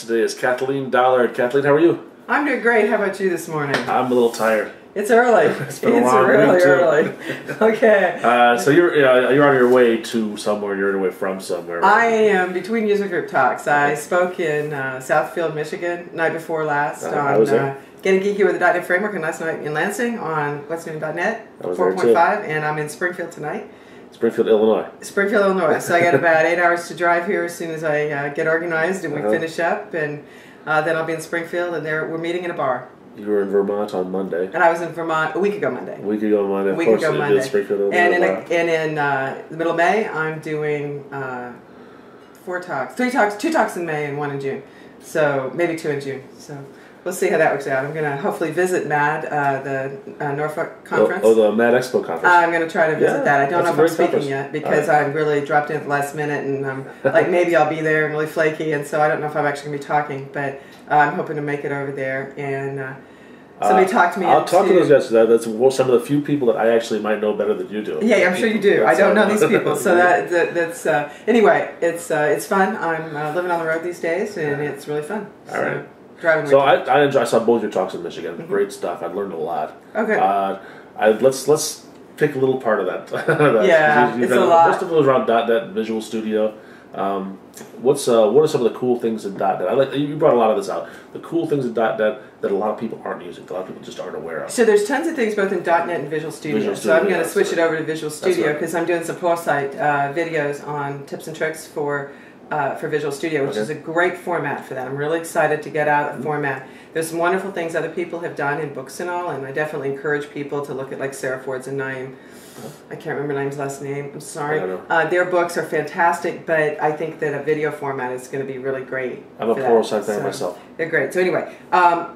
today is Kathleen Dollard. Kathleen, how are you? I'm doing great. How about you this morning? I'm a little tired. It's early. It's been a long really week, too. early. Okay. So you're on your way to somewhere. You're on your way from somewhere. Right? I am between user group talks. I spoke in Southfield, Michigan, night before last on Getting Geeky with the .NET Framework, and last night in Lansing on What's New in .NET 4.5, and I'm in Springfield tonight. Springfield, Illinois. Springfield, Illinois. So I got about 8 hours to drive here as soon as I get organized and we finish up, and then I'll be in Springfield, and we're meeting in a bar. You were in Vermont on Monday. And I was in Vermont a week ago Monday. A week ago Monday. A week ago Monday. Springfield, Illinois. And in the middle of May, I'm doing 4 talks. 2 talks in May and 1 in June. So maybe 2 in June. So we'll see how that works out. I'm going to hopefully visit MAD, the Norfolk conference. Oh, the MAD Expo conference. I'm going to try to visit that. I don't know if I'm speaking yet because I really dropped in at the last minute, and like maybe I'll be there and really flaky, and so I don't know if I'm actually going to be talking, but I'm hoping to make it over there. And somebody talked to me. I'll talk to those guys. That's some of the few people that I actually might know better than you do. Yeah, I'm sure you do. I don't know these people, so that's anyway. It's fun. I'm living on the road these days, and it's really fun. All right. Driving. So I saw both your talks in Michigan. Great stuff. I learned a lot. Okay. Let's pick a little part of that. Yeah, it's a lot. Most of it was around .NET Visual Studio. What are some of the cool things in .NET? You brought a lot of this out. The cool things in .NET that a lot of people aren't using, a lot of people just aren't aware of. So there's tons of things both in .NET and Visual Studio. So I'm going to switch it over to Visual Studio because I'm doing some foresight videos on tips and tricks for Visual Studio, which is a great format for that. I'm really excited to get out the format. There's some wonderful things other people have done in books and all, and I definitely encourage people to look at like Sarah Ford's and Naim. I can't remember Naim's last name. I'm sorry. Their books are fantastic, but I think that a video format is going to be really great. I'm a foresight fan myself. They're great. So anyway,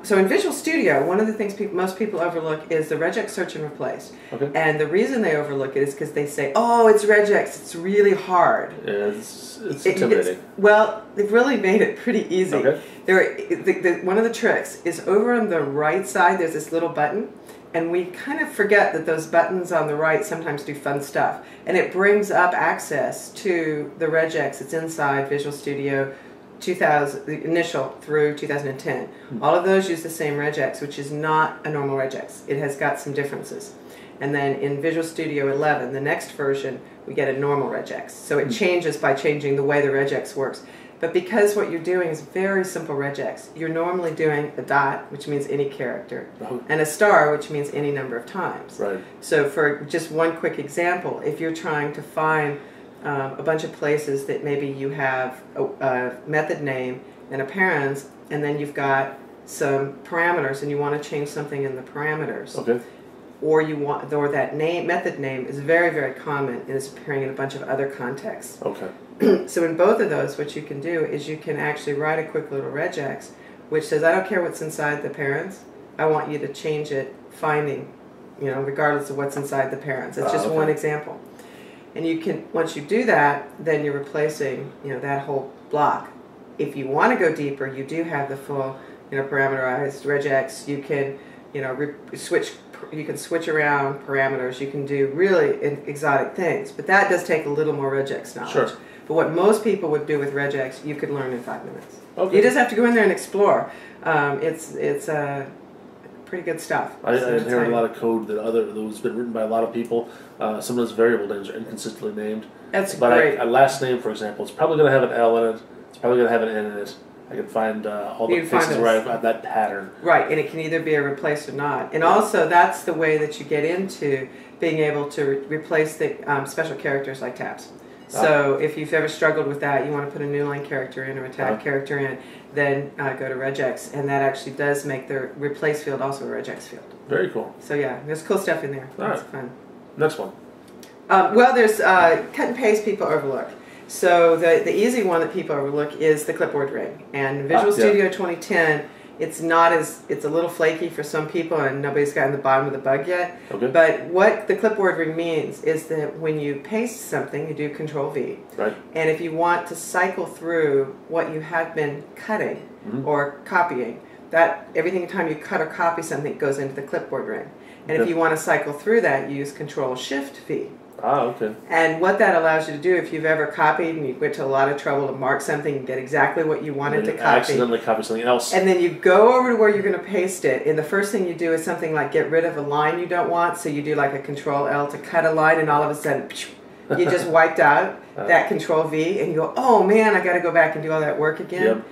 so in Visual Studio, one of the things most people overlook is the regex search and replace. Okay. And the reason they overlook it is because they say, "Oh, it's regex. It's really hard." Yeah, it's intimidating. Well, they've really made it pretty easy. Okay. One of the tricks is over on the right side. There's this little button. And we kind of forget that those buttons on the right sometimes do fun stuff. And it brings up access to the regex that's inside Visual Studio 2000, the initial through 2010. All of those use the same regex, which is not a normal regex. It has got some differences. And then in Visual Studio 11, the next version, we get a normal regex. So it changes by changing the way the regex works. But because what you're doing is very simple regex, you're normally doing a dot, which means any character, and a star, which means any number of times. Right. So for just one quick example, if you're trying to find a bunch of places that maybe you have a method name and a parens, and then you've got some parameters, and you want to change something in the parameters. Okay. Or that method name is very, very common and is appearing in a bunch of other contexts. Okay. So in both of those, what you can do is you can actually write a quick little regex, which says, I don't care what's inside the parents, I want you to change it, finding, regardless of what's inside the parents. It's just one example. And you can, once you do that, then you're replacing, that whole block. If you want to go deeper, you do have the full, parameterized regex. You can, you can switch around parameters. You can do really exotic things, but that does take a little more regex knowledge. Sure. But what most people would do with regex, you could learn in 5 minutes. Okay. You just have to go in there and explore. It's pretty good stuff. I inherit a lot of code that's been written by a lot of people. Some of those variable names are inconsistently named. That's great. A last name, for example, it's probably going to have an L in it. It's probably going to have an N in it. I can find all the places where I've got that pattern. Right, and it can either be a replace or not. And also, that's the way that you get into being able to replace the special characters like tabs. So if you've ever struggled with that, you want to put a new line character in or a tab character in, then go to regex, and that actually does make the replace field also a regex field. Very cool. So yeah, there's cool stuff in there. That's fun. Next one. Well, there's cut and paste people overlook. So the easy one that people overlook is the Clipboard Ring. And Visual Studio 2010, it's a little flaky for some people, and nobody's gotten the bottom of the bug yet. Okay. But what the Clipboard Ring means is that when you paste something, you do Control-V. Right. And if you want to cycle through what you have been cutting or copying, every time you cut or copy something, it goes into the Clipboard Ring. And if you want to cycle through that, use Control-Shift-V. Ah, okay. And what that allows you to do, if you've ever copied and you went to a lot of trouble to mark something and get exactly what you wanted to copy. Accidentally copy something else. And then you go over to where you're going to paste it, and the first thing you do is something like get rid of a line you don't want, so you do like a Control-L to cut a line, and all of a sudden, you just wiped out that Control-V, and you go, oh man, I got to go back and do all that work again. Yep.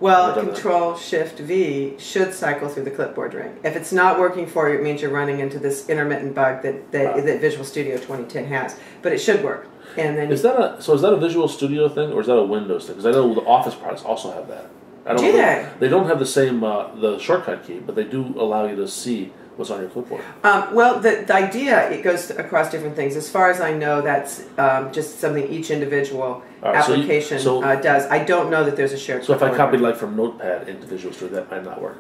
Well, Control-Shift-V should cycle through the clipboard ring. If it's not working for you, it means you're running into this intermittent bug that Visual Studio 2010 has. But it should work. And then is that a Visual Studio thing, or is that a Windows thing? Because I know the Office products also have that. Do they? They don't have the same the shortcut key, but they do allow you to see what's on your clipboard. Well, the idea, it goes across different things. As far as I know, that's just something each individual application does. I don't know that there's a shared clipboard. So if I copied like from Notepad into Visual Studio, that might not work?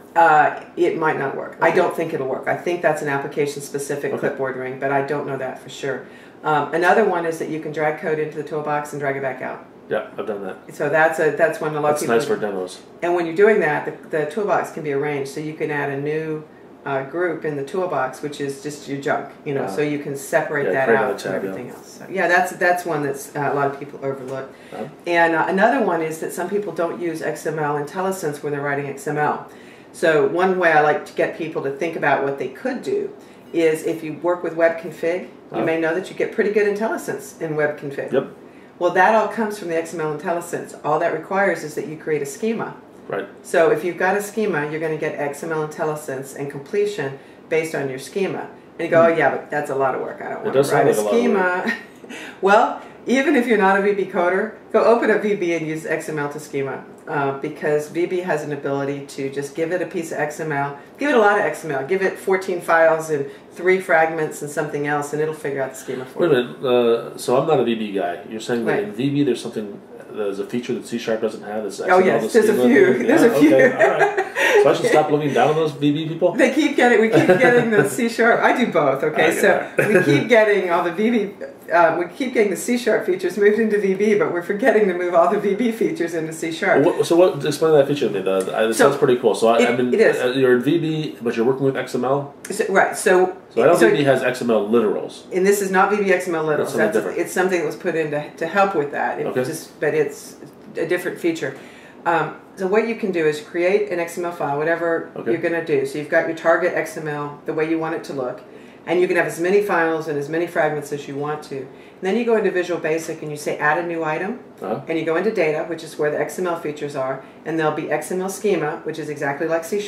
It might not work. Okay. I don't think it'll work. I think that's an application-specific clipboard ring, but I don't know that for sure. Another one is that you can drag code into the toolbox and drag it back out. Yeah, I've done that. So that's when a lot of people... That's nice for demos. And when you're doing that, the toolbox can be arranged, so you can add a new group in the toolbox, which is just your junk, so you can separate that out from everything else. So yeah, that's one that's a lot of people overlook. And another one is that some people don't use XML Intellisense when they're writing XML. So one way I like to get people to think about what they could do is if you work with web config, you may know that you get pretty good Intellisense in web config. Yep. Well, that all comes from the XML Intellisense. All that requires is that you create a schema. Right. So if you've got a schema, you're going to get XML Intellisense and completion based on your schema. And you go, oh yeah, but that's a lot of work. I don't want to write a schema. Well, even if you're not a VB coder, go open up VB and use XML to schema. Because VB has an ability to just give it a piece of XML, give it a lot of XML, give it 14 files and 3 fragments and something else, and it'll figure out the schema for you. Wait a minute, so I'm not a VB guy. You're saying that in VB there's a feature that C# doesn't have? That's oh yes, there's a few. There's a few. Okay, all right. So I should stop looking down on those VB people? We keep getting the C#. I do both, okay? So we keep getting all the VB, we keep getting the C# features moved into VB, but we're forgetting to move all the VB features into C#. So explain that feature to me. It sounds pretty cool. So it is. You're in VB, but you're working with XML? Right. So I know VB has XML literals. And this is not VB XML literals. That's different. It's something that was put in to help with that. But it's a different feature. So what you can do is create an XML file, whatever you're going to do. So you've got your target XML, the way you want it to look. And you can have as many files and as many fragments as you want to. And then you go into Visual Basic and you say add a new item. And you go into data, which is where the XML features are. And there'll be XML schema, which is exactly like C#.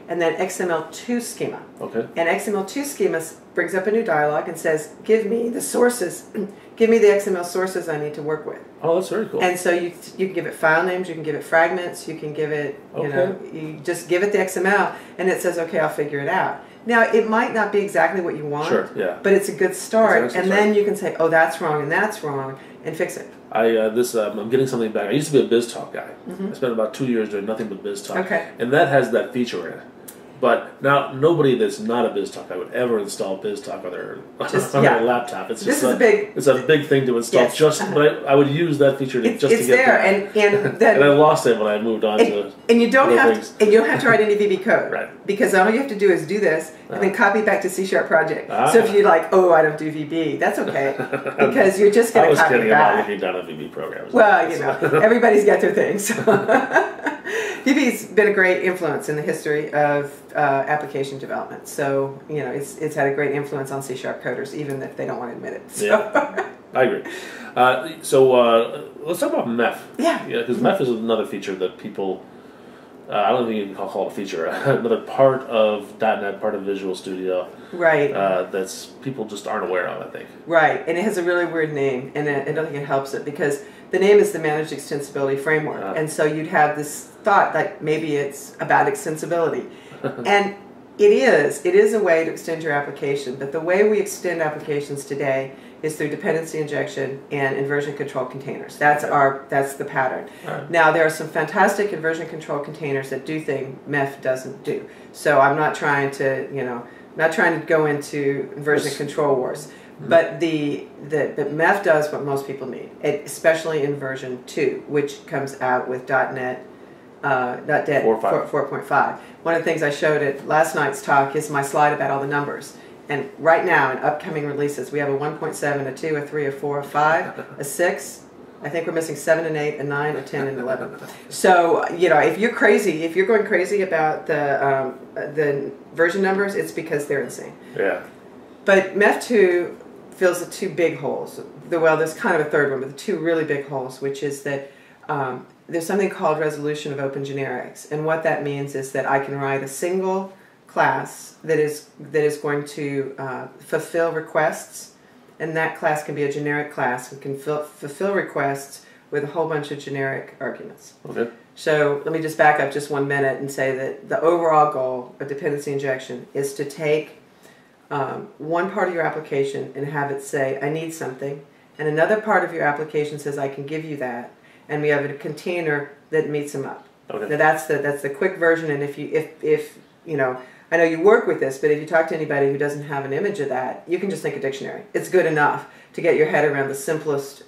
And then XML2 schema. Okay. And XML2 schema brings up a new dialog and says, give me the sources, give me the XML sources I need to work with. Oh, that's very cool. And so you can give it file names, you can give it fragments, you can give it, you just give it the XML, and it says, okay, I'll figure it out. Now, it might not be exactly what you want, but it's a good start, then you can say, oh, that's wrong, and fix it. I'm getting something back. I used to be a BizTalk guy. I spent about 2 years doing nothing but BizTalk. And that has that feature in it. But now, nobody that's not a BizTalk I would ever install BizTalk on their laptop. It's just it's a big thing to install. But I would use that feature to get there. And I lost it when I moved on to. And you don't have to write any VB code, right? Because all you have to do is do this and then copy back to C# project. So if you're like, oh, I don't do VB, that's okay, because you're just going to copy kidding back. about looking down on VB programs. Well, everybody's got their things. VB's been a great influence in the history of application development. So, it's had a great influence on C# coders, even if they don't want to admit it. So. Yeah, I agree. So let's talk about MEF. Yeah. Because MEF is another feature that people, I don't think you can call it a feature, another part of .NET, part of Visual Studio. Right. That's people just aren't aware of, I think. Right, and it has a really weird name, and I don't think it helps it, because the name is the Managed Extensibility Framework, and so you'd have this thought that maybe it's about extensibility. And it is a way to extend your application, but the way we extend applications today is through dependency injection and inversion control containers. That's the pattern. Now, there are some fantastic inversion control containers that do things MEF doesn't do. So I'm not trying to go into inversion control wars. But the MEF does what most people need, especially in version 2, which comes out with .NET 4.5. One of the things I showed at last night's talk is my slide about all the numbers. And right now, in upcoming releases, we have a 1.7, a 2, a 3, a 4, a 5, a 6. I think we're missing 7 and 8, a 9, a 10, and 11. So, you know, if you're crazy, if you're going crazy about the version numbers, it's because they're insane. Yeah. But MEF2 fills the two big holes. Well, there's kind of a third one, but the two really big holes, which is that there's something called resolution of open generics. And what that means is that I can write a single class that is going to fulfill requests. And that class can be a generic class and can fulfill requests with a whole bunch of generic arguments. Okay. So let me just back up just 1 minute and say that the overall goal of dependency injection is to take one part of your application and have it say, I need something, and another part of your application says, I can give you that, and we have a container that meets them up. Okay. Now that's the quick version, and if you know, I know you work with this, but if you talk to anybody who doesn't have an image of that, you can just think a dictionary. It's good enough to get your head around the simplest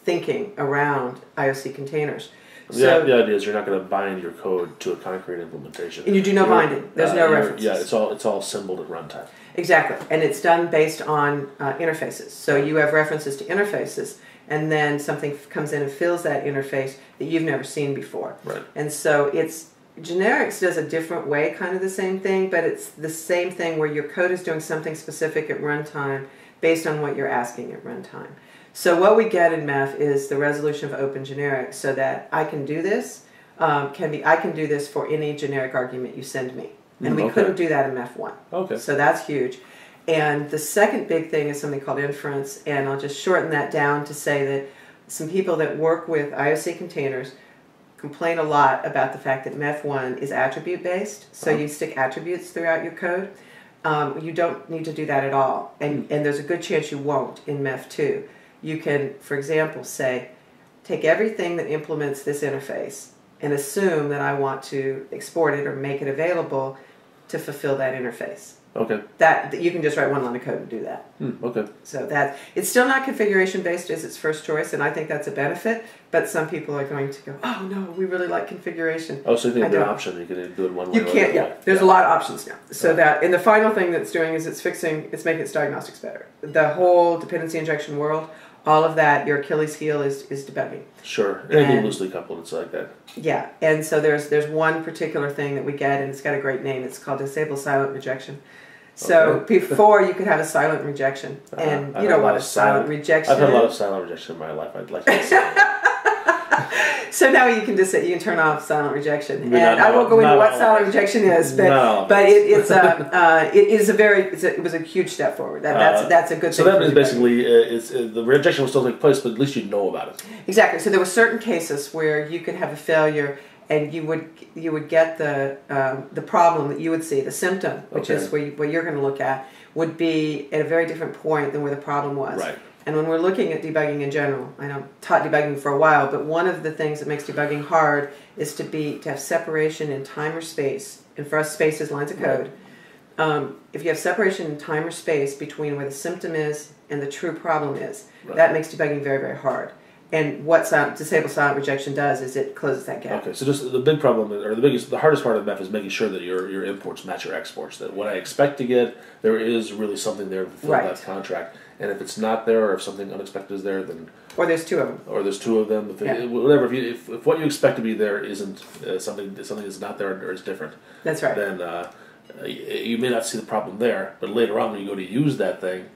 thinking around IOC containers. So, the idea is you're not going to bind your code to a concrete implementation. And you do no binding. There's no references. Yeah, it's all symboled at runtime. Exactly, and it's done based on interfaces. So you have references to interfaces, and then something comes in and fills that interface that you've never seen before. Right. And so generics does a different way, kind of the same thing, but it's the same thing where your code is doing something specific at runtime based on what you're asking at runtime. So what we get in MEF is the resolution of open generics, so that I can do this, I can do this for any generic argument you send me. And we couldn't do that in MEF1. Okay. So that's huge. And the second big thing is something called Inference, and I'll just shorten that down to say that some people that work with IOC containers complain a lot about the fact that MEF1 is attribute-based, so you stick attributes throughout your code. You don't need to do that at all, and there's a good chance you won't in MEF2. You can, for example, say, take everything that implements this interface and assume that I want to export it or make it available to fulfill that interface. Okay. That you can just write one line of code and do that. Okay. So that it's still not configuration based as its first choice, and I think that's a benefit. But some people are going to go, "Oh no, we really like configuration." Oh, so you think it's an option? You can do it one way. You can't. Yeah, there's a lot of options now. So that, and the final thing that's doing is it's making its diagnostics better. The whole dependency injection world, all of that, your Achilles heel is debugging. Sure, anything loosely coupled, it's like that. Yeah, and so there's one particular thing that we get, and it's got a great name. It's called disable silent rejection. So before you could have a silent rejection, and you know what a silent rejection is. I've had a lot of silent rejection in my life. I'd like to say. So now you can turn off silent rejection, and I won't go into what silent rejection is, but it was a huge step forward. That's a good thing. So that means basically the rejection will still take place, but at least you know about it. Exactly. So there were certain cases where you could have a failure, and you would get the problem that you would see, the symptom, which is what you're going to look at, would be at a very different point than where the problem was. Right. And when we're looking at debugging in general, I know I've taught debugging for a while, but one of the things that makes debugging hard is to have separation in time or space. And for us, space is lines of code. If you have separation in time or space between where the symptom is and the true problem is, that makes debugging very, very hard. And what disable silent rejection does is it closes that gap. Okay, so just the big problem, or the hardest part of MEF is making sure that your imports match your exports. That what I expect to get, there is really something there to fulfill that contract. And if it's not there, or if something unexpected is there, then or there's two of them, whatever. If what you expect to be there isn't something that's not there or is different, that's right. Then you may not see the problem there, but later on when you go to use that thing,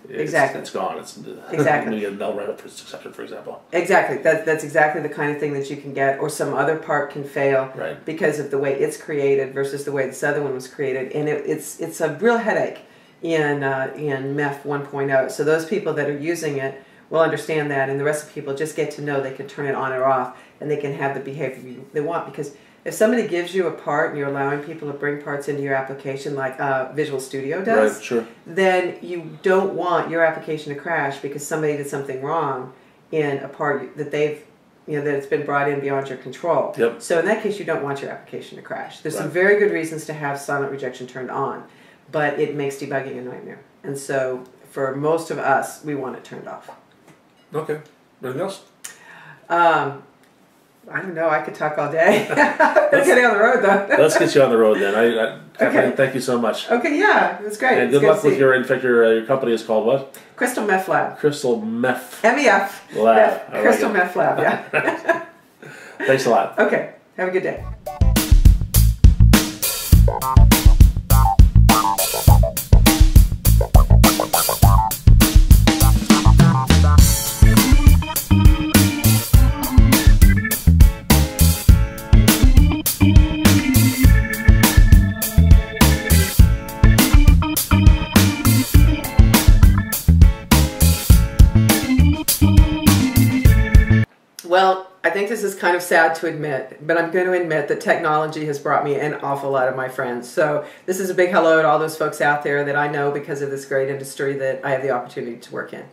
it's gone. It's exactly. You get a null reference exception, for example. Exactly. That's exactly the kind of thing that you can get, or some other part can fail because of the way it's created versus the way this other one was created, and it's a real headache in MEF 1.0. So those people that are using it will understand that, and the rest of the people just get to know they can turn it on or off, and they can have the behavior they want. Because if somebody gives you a part and you're allowing people to bring parts into your application like Visual Studio does, then you don't want your application to crash because somebody did something wrong in a part that that it's been brought in beyond your control. So in that case, you don't want your application to crash. There's some very good reasons to have silent rejection turned on, but it makes debugging a nightmare. And so for most of us, we want it turned off. Okay. Anything else? I don't know. I could talk all day. Let's get on the road, though. Let's get you on the road then. Kathleen, thank you so much. Okay, yeah, it was great. And good luck with your. In fact, your company is called what? Crystal Meth Lab. Crystal Meth. MEF. Lab. Crystal Meth Lab. Yeah. Thanks a lot. Okay. Have a good day. Well, I think this is kind of sad to admit, but I'm going to admit that technology has brought me an awful lot of my friends. So this is a big hello to all those folks out there that I know because of this great industry that I have the opportunity to work in.